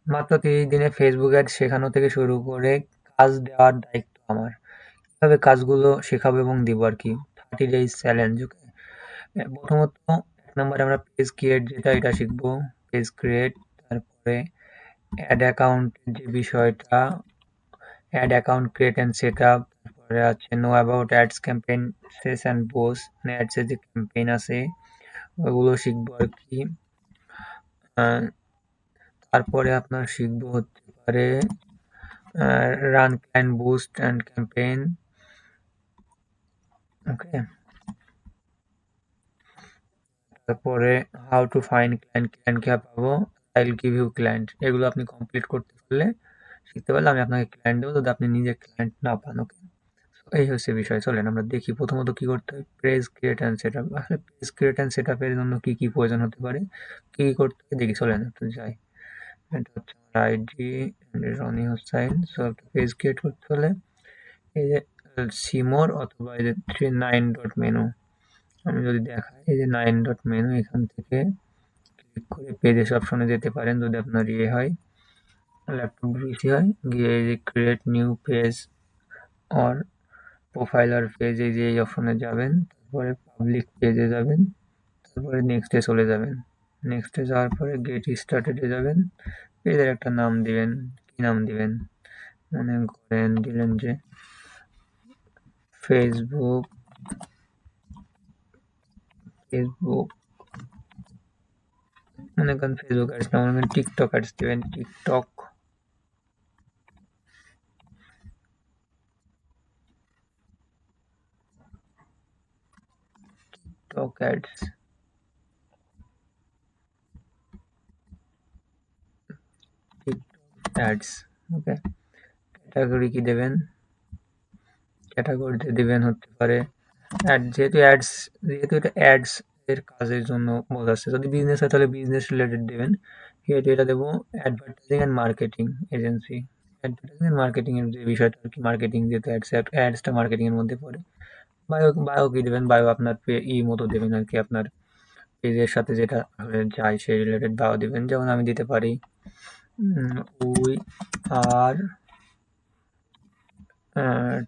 মাত্র 30 দিনে Facebook ad শেখানো থেকে শুরু করে কাজ দেওয়ার দায়িত্ব আমার। কিভাবে কাজগুলো শেখাবো এবং দিব আর কি। 30 days চ্যালেঞ্জ। ওকে, প্রথমত 1 নম্বরে আমরা পেজ ক্রিয়েট যেটা এটা শিখবো। পেজ ক্রিয়েট, তারপরে অ্যাড অ্যাকাউন্টের যে বিষয়টা, ad account create and set up, তারপরে আছে নো অ্যাবাউট অ্যাডস ক্যাম্পেইন সেস অ্যান্ড পোস্ট, মানে অ্যাডসের যে ক্যাম্পেইন আছে ওগুলো শিখবো আর কি। তারপরে আপনার শিখবো হতে পারে run client boost and campaign. Okay, তারপরে how to find client, client কিভাবে পাবো, I will give you client. এগুলো আপনি কমপ্লিট করতে পারলে, শিখতে পারলে আমি আপনাকে ক্লায়েন্ট দেবো যদি আপনি নিজে ক্লায়েন্ট না পান। ওকে, এই হচ্ছে বিষয়। চলেন আমরা দেখি প্রথমত কি করতে হয়। Page create and set up. আসলে পেজ ক্রিয়েট অ্যান্ড সেট আপের জন্য কি কি প্রয়োজন হতে পারে, কি কি করতে হয় দেখি। চলেন একটু যাই। এটা হচ্ছে আমার আইডি, রনি হোসাইন। সো একটা পেজ ক্রিয়েট করতে হলে এই যে সিমোর অথবা এই যে 9 ডট মেনু, আমি যদি দেখাই এই যে 9 ডট মেনু, এখান থেকে ক্লিক করে পেজেস অপশনে যেতে পারেন যদি আপনার ইয়ে হয়, ল্যাপটপ বেশি হয়। গিয়ে এই যে create new page or profile আর পেজ, এই যে এই অপশনে যাবেন, তারপরে পাবলিক পেজে যাবেন, তারপরে নেক্সটে চলে যাবেন। নেক্সটে যাওয়ার পরে গেট স্টার্টেডে যাবেন, পেজের একটা নাম দিবেন। কি নাম দিবেন, মনে করেন দিলেন যে ফেসবুক, ফেসবুক মনে করেন ফেসবুক অ্যাডস না, মনে করেন টিকটক অ্যাডস দিবেন, TikTok, TikTok ads, TikTok ads. Okay, category কি দেবেন, ক্যাটাগরিতে দিবেন হতে পারে অ্যাড, যেহেতু অ্যাডস, যেহেতু এটা অ্যাডস এর কাজের জন্য বোঝাচ্ছে। যদি বিজনেস হয় তাহলে বিজনেস রিলেটেড দেবেন। যেহেতু এটা দেবো advertising and marketing agency, advertising and marketing এর যে বিষয়টা আর কি, মার্কেটিং যেহেতু অ্যাডসটা মার্কেটিং এর মধ্যে পড়ে। বায়ো, বায়ো কি দেবেন, বায়ো আপনার মতো দেবেন আর কি, আপনার পেজের সাথে যেটা যায় সেই রিলেটেড বায়ো দিবেন। যেমন আমি দিতে পারি we are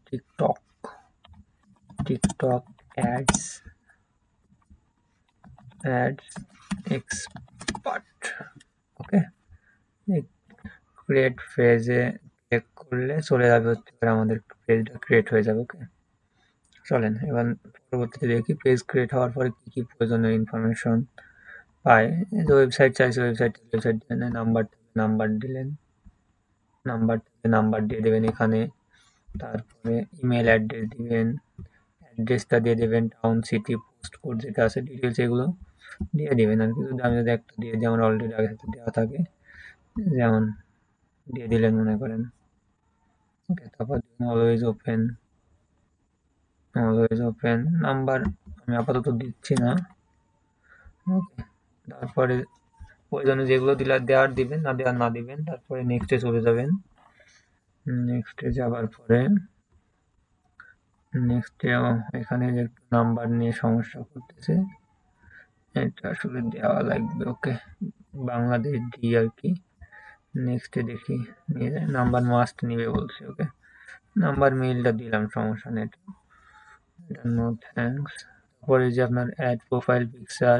TikTok, TikTok ads, ads expert. Okay, create পেজে ক্লিক করলে চলে যাবে হচ্ছে আমাদের পেজটা ক্রিয়েট হয়ে যাবে। ওকে, চলেন এবার পরবর্তীতে দেখি পেজ ক্রিয়েট হওয়ার পরে কি কি প্রয়োজনীয় ইনফরমেশন পায়। এই যে ওয়েবসাইট চাইছে, ওয়েবসাইট দিলেন, নাম্বার দিলেন, নাম্বার দিয়ে দেবেন এখানে। তারপরে ইমেল অ্যাড্রেস দিবেন, অ্যাড্রেসটা দিয়ে দেবেন, টাউন, সিটি, পোস্ট কোড যেটা আছে ডিটেলস এগুলো দিয়ে দিবেন আর কি। যদি আমি যদি একটা দিয়ে দিই, আমার অলরেডি আগে থেকে দেওয়া থাকে, যেমন দিয়ে দিলেন মনে করেন। ওকে, তারপর always open, always open. Number আমি আপাতত দিচ্ছি না। ওকে, তারপরে প্রয়োজনে যেগুলো দিলে দেওয়ার দিবেন, না দেওয়ার না দিবেন। তারপরে নেক্সটে চলে যাবেন। নেক্সটে যাবার পরে নেক্সটে এখানে যে নাম্বার নিয়ে সমস্যা করতেছে, এটা আসলে দেওয়া লাগবে। ওকে, বাংলাদেশ দিই আর কি। নেক্সটে দেখি, নাম্বার মাস্ট নিবে বলছে। ওকে, নাম্বার মেইলটা দিলাম, সমস্যা নেই, এটা নো থ্যাঙ্কস। তারপরে যে আপনার add profile picture,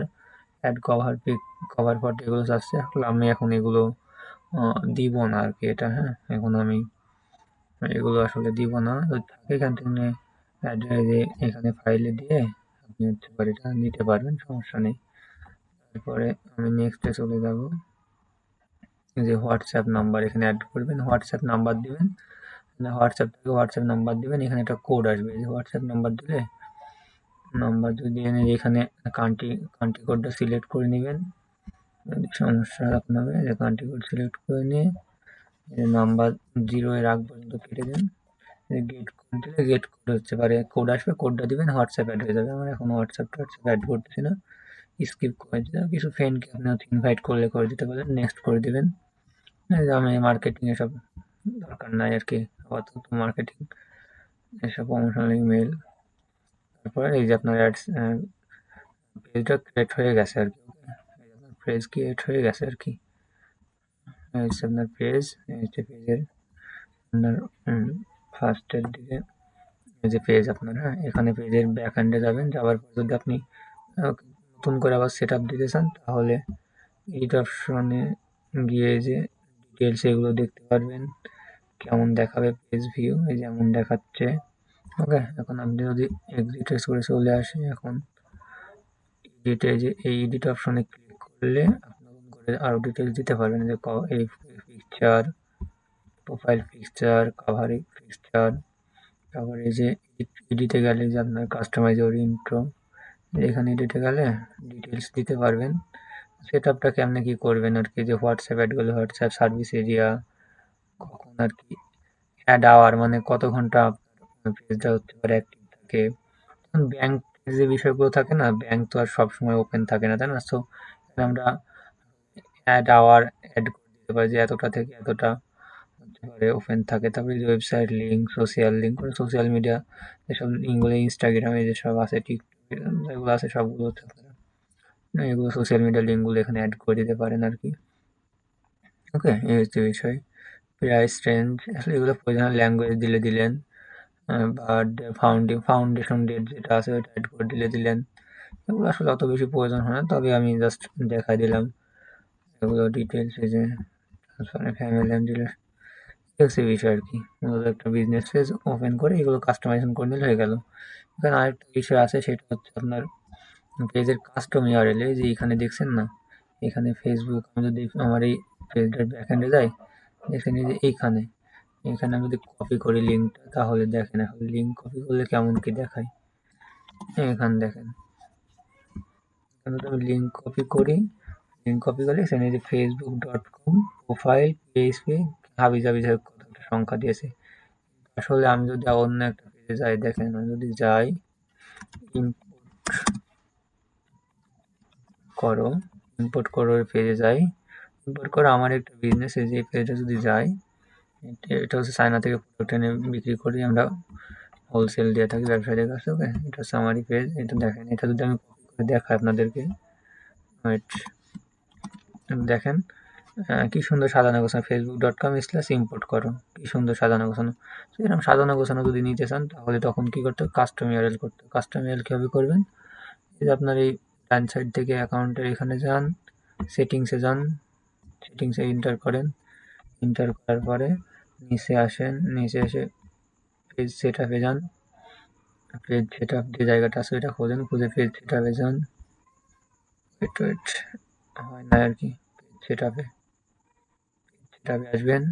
add cover pic, cover photo এগুলো আসছে। আমি এখন এগুলো দিব না আর কি, এটা হ্যাঁ, এখন আমি এগুলো আসলে দিব না। থাকে এখান থেকে এখানে ফাইলে দিয়ে আপনি হচ্ছে পারে এটা নিতে পারবেন, সমস্যা নেই। তারপরে আমি নেক্সটে চলে যাব। যে হোয়াটসঅ্যাপ নাম্বার এখানে অ্যাড করবেন, হোয়াটসঅ্যাপ নাম্বার দিবেন, হোয়াটসঅ্যাপ থেকে হোয়াটসঅ্যাপ নাম্বার দিবেন। এখানে একটা কোড আসবে, যে হোয়াটসঅ্যাপ নাম্বার দিলে, নাম্বার যদি এখানে কান্ট্রি, কান্ট্রি কোডটা সিলেক্ট করে নেবেন। যদি সমস্যা আপনাকে, যে কান্ট্রি কোড সিলেক্ট করে নিয়ে নাম্বার 0 এর আগ পর্যন্ত কেটে দেন। গেট কোড দিলে গেট কোড হচ্ছে পারে কোড আসবে, কোডটা দিবেন, হোয়াটসঅ্যাপ অ্যাড হয়ে যাবে। আমার এখন হোয়াটসঅ্যাপ অ্যাড করতেছি না, স্কিপ করে দিতে। কিছু ফ্রেন্ডকে আপনি হচ্ছে ইনভাইট করলে করে দিতে পারেন, নেক্সট করে দিবেন। আমি মার্কেটিং এসব দরকার নাই আর কি, আপাতত মার্কেটিং এসব প্রমোশনাল ইমেল। তারপরে এই যে আপনার অ্যাডস পেজটা ক্রিয়েট হয়ে গেছে আর কি। পেজ ক্রিয়েট হয়ে গেছে আর কি। হচ্ছে আপনার পেজ, হচ্ছে পেজের আপনার ফার্স্টের দিকে এই যে পেজ আপনার, হ্যাঁ এখানে পেজের ব্যাক এন্ডে যাবেন, যাওয়ার পর যদি আপনি নতুন করে আবার সেট আপ দিতে চান তাহলে এডিট অপশনে গিয়ে যে ডিটেলস এগুলো দেখতে পারবেন, কেমন দেখাবে পেজ ভিউ, এই যেমন দেখাচ্ছে। ওকে, এখন আপনি যদি এক্সিট করে চলে আসে, এখন এডিটে যে এই এডিট অপশনে ক্লিক করলে আপনি নতুন করে আরও ডিটেলস দিতে পারবেন, যে এই picture, profile picture, cover picture, তারপরে এই যে এডিটে গেলে যে আপনার কাস্টমাইজ ওর ইন্ট্রো, এখানে এডিটে গেলে ডিটেলস দিতে পারবেন। সেট আপটা কেমনে কি করবেন আর কি, যে হোয়াটসঅ্যাপ অ্যাডগুলো, হোয়াটসঅ্যাপ সার্ভিস এরিয়া, কখন আর কি অ্যাড আওয়ার, মানে কত ঘন্টা আপনার পেজটা হতে পারে অ্যাক্টিভ থাকে। ব্যাংক যে বিষয়গুলো থাকে না, ব্যাংক তো আর সবসময় ওপেন থাকে না, তাই না? সো আমরা অ্যাড আওয়ার অ্যাড করে দিতে পারি যে এতটা থেকে এতটা হতে পারে ওপেন থাকে। তারপরে website link, social link, social media যেসব লিঙ্কগুলো, ইনস্টাগ্রামে যেসব আছে, টিকটক যেগুলো আছে সবগুলো হচ্ছে আপনারা এগুলো সোশ্যাল মিডিয়া লিঙ্কগুলো এখানে অ্যাড করে দিতে পারেন আর কি। ওকে, এই হচ্ছে বিষয়। প্রাইস রেঞ্জ, আসলে এগুলো প্রয়োজন, ল্যাঙ্গুয়েজ দিলেন, বার্থডে, ফাউন্ডেশন ডেট যেটা আছে ওইটা অ্যাড করে দিলেন। এগুলো আসলে অত বেশি প্রয়োজন হয় না, তবে আমি জাস্ট দেখাই দিলাম এগুলো ডিটেলস। এই যে ফ্যামিলি অ্যান্ড রিলেশন বিষয় আর কি, মূলত একটা বিজনেস পেজ ওপেন করে এগুলো কাস্টমাইজেশন করে নিলে হয়ে গেল। এখানে আরেকটা বিষয় আছে, সেটা হচ্ছে আপনার পেজের কাস্টম ইউআরএল, যে এখানে দেখছেন না, এখানে ফেসবুক, আমি যদি আমার এই পেজটার ব্যাকএন্ডে যাই, দেখছেন এই যে এইখানে আমি যদি কপি করি লিঙ্কটা, তাহলে দেখেন এখন লিঙ্ক কপি করলে কেমন কি দেখায়। এখানে দেখেন, এখানে আমি লিঙ্ক কপি করি, লিঙ্ক কপি করলে এখানে যে facebook.com প্রোফাইল পিএইচপি হাবি জাবি কত একটা সংখ্যা দিয়েছে। আসলে আমি যদি অন্য একটা পেজে যাই, দেখেন আমি যদি যাই ইম্পোর্ট করো পেজে যাই, ইম্পোর্ট করো আমার একটা বিজনেস, এই যে পেজটা যদি যাই, এটা হচ্ছে চায়না থেকে প্রোডাক্ট এনে বিক্রি করি আমরা, হোলসেল দিয়ে থাকি ব্যবসায়ীদের কাছে। ওকে, এটা হচ্ছে আমারই পেজ, এটা দেখেন, এটা যদি আমি কপি করে দেখাই আপনাদেরকে, ওয়েট, দেখেন কি সুন্দর সাজানো গোছানো, facebook.com/import করো, কি সুন্দর সাজানো গোছানো। এরকম সাজানো গোছানো যদি নিতে চান তাহলে তখন কি করতে হবে, কাস্টম ইউআরএল করতে হবে। কাস্টম ইউআরএল কীভাবে করবেন, এই যে আপনার এই ডান সাইড থেকে অ্যাকাউন্টের এখানে যান, সেটিংসে যান, সেটিংসে এন্টার করেন, এন্টার করার পরে নিচে আসেন, নিচে এসে পেজ সেট আপে যান, পেজ সেট আপ যে জায়গাটা আছে ওইটা খোঁজেন, খুঁজে পেজ সেট আপে যান, ওয়েট হয় না আর কি, পেজ সেট আপে আসবেন,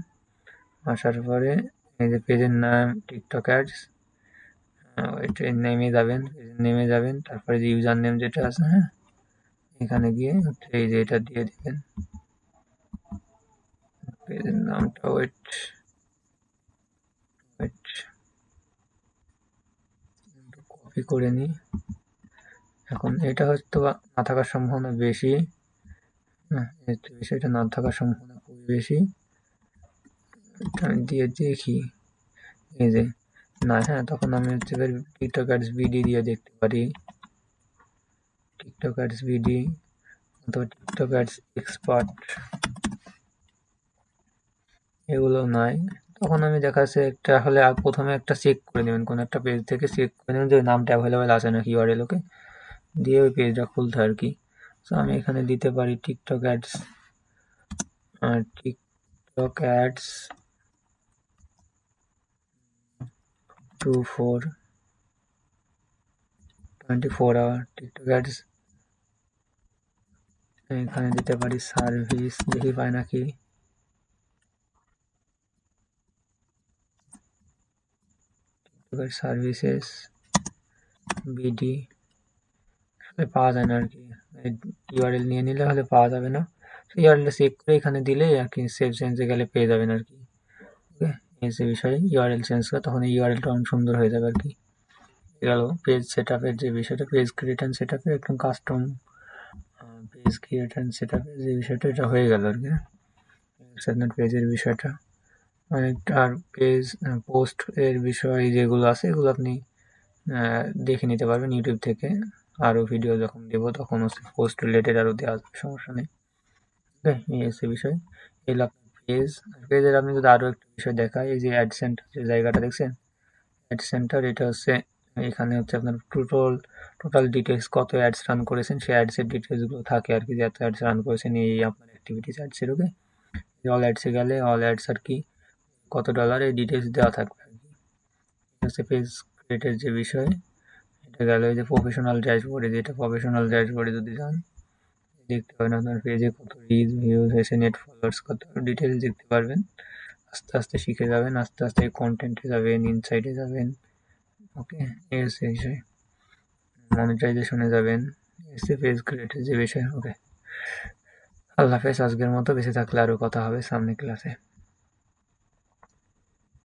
আসার পরে এই যে পেজের নাম টিকটক অ্যাডস, ওইটা নেমে যাবেন, তারপরে যে ইউজার নেম যেটা আছে, হ্যাঁ এখানে গিয়ে এই যে এটা দিয়ে দিবেন, পেজের নামটা, ওয়েট কপি করে নিই। এখন এটা হয়তো না থাকার সম্ভাবনা বেশি, বিষয়টা না থাকার সম্ভাবনা খুবই বেশি, আমি দিয়ে দেখি, এই যে না, হ্যাঁ তখন আমি হচ্ছে টিকটক অ্যাডস বিডি দিয়ে দেখতে পারি, টিকটক অ্যাডস বিডি অথবা টিকটক অ্যাডস এক্সপার্ট, এগুলো নাই। তখন আমি দেখাচ্ছে একটা হলে প্রথমে একটা চেক করে নেবেন, কোনো একটা পেজ থেকে চেক করে নেবেন যে নামটা অ্যাভেলেবেল আছে নাকি ইউআরএল, ওকে, দিয়ে ওই পেজটা খুলতে আর কি। তো আমি এখানে দিতে পারি TikTok ads, TikTok ads 24 hour TikTok ads, এখানে দিতে পারি সার্ভিস, দেখি পাই নাকি, সার্ভিসেস বিডি, পাওয়া যায় না আর কি, ইউআরএল নিয়ে নিলে হলে পাওয়া যাবে না, ইউআরএলটা চেক করে এখানে দিলে আর কি সেভ চেঞ্জে গেলে পেয়ে যাবেন আর কি। ওকে, এই যে বিষয়ে ইউআরএল চেঞ্জ করে তখন এই ইউআরএলটা অনেক সুন্দর হয়ে যাবে আর কি। গেল পেজ সেট আপের যে বিষয়টা, পেজ ক্রিয়েট অ্যান্ড সেট আপে একদম custom page create and set আপের যে বিষয়টা, এটা হয়ে গেল আর কি, আপনার পেজের বিষয়টা। আর পেজ পোস্ট এর বিষয় যেগুলো আছে এগুলো আপনি দেখে নিতে পারবেন ইউটিউব থেকে, আরও ভিডিও যখন দেবো তখন হচ্ছে পোস্ট রিলেটেড আরও দেওয়া যাবে, সমস্যা নেই। ওকে, এই হচ্ছে বিষয়। এই পেজ, পেজের আপনি যদি আরও একটা বিষয় দেখায়, এই যে অ্যাড সেন্টার যে জায়গাটা দেখছেন, অ্যাড সেন্টার, এটা হচ্ছে এখানে হচ্ছে আপনার টোটাল ডিটেলস কত অ্যাডস রান করেছেন, সেই অ্যাডসের ডিটেলসগুলো থাকে আর কি, যে এত অ্যাডস রান করেছেন এই আপনার অ্যাক্টিভিটিস অ্যাডসের। ওকে, অল অ্যাডসে গেলে অল অ্যাডস আর কি কত ডলার এই ডিটেলস দেওয়া থাকবে আর কি। হচ্ছে পেজ ক্রিয়েটের যে বিষয়, এটা গেল এই যে প্রফেশনাল ড্যাশবোর্ডে, যেটা প্রফেশনাল ড্যাশবোর্ডে যদি যান দেখতে পাবেন আপনার পেজে কত রিচ ভিউজ হয়েছে, নেট ফলোয়ার্স কত, ডিটেলস দেখতে পারবেন। আস্তে আস্তে শিখে যাবেন, আস্তে আস্তে কন্টেন্টে যাবেন, ইনসাইটে যাবেন। ওকে, এই হচ্ছে বিষয়, মনিটাইজেশনে যাবেন, এসে পেজ ক্রিয়েটের যে বিষয়। ওকে, আল্লাহ হাফেজ, আজকের মতো, বেঁচে থাকলে আরও কথা হবে সামনে ক্লাসে।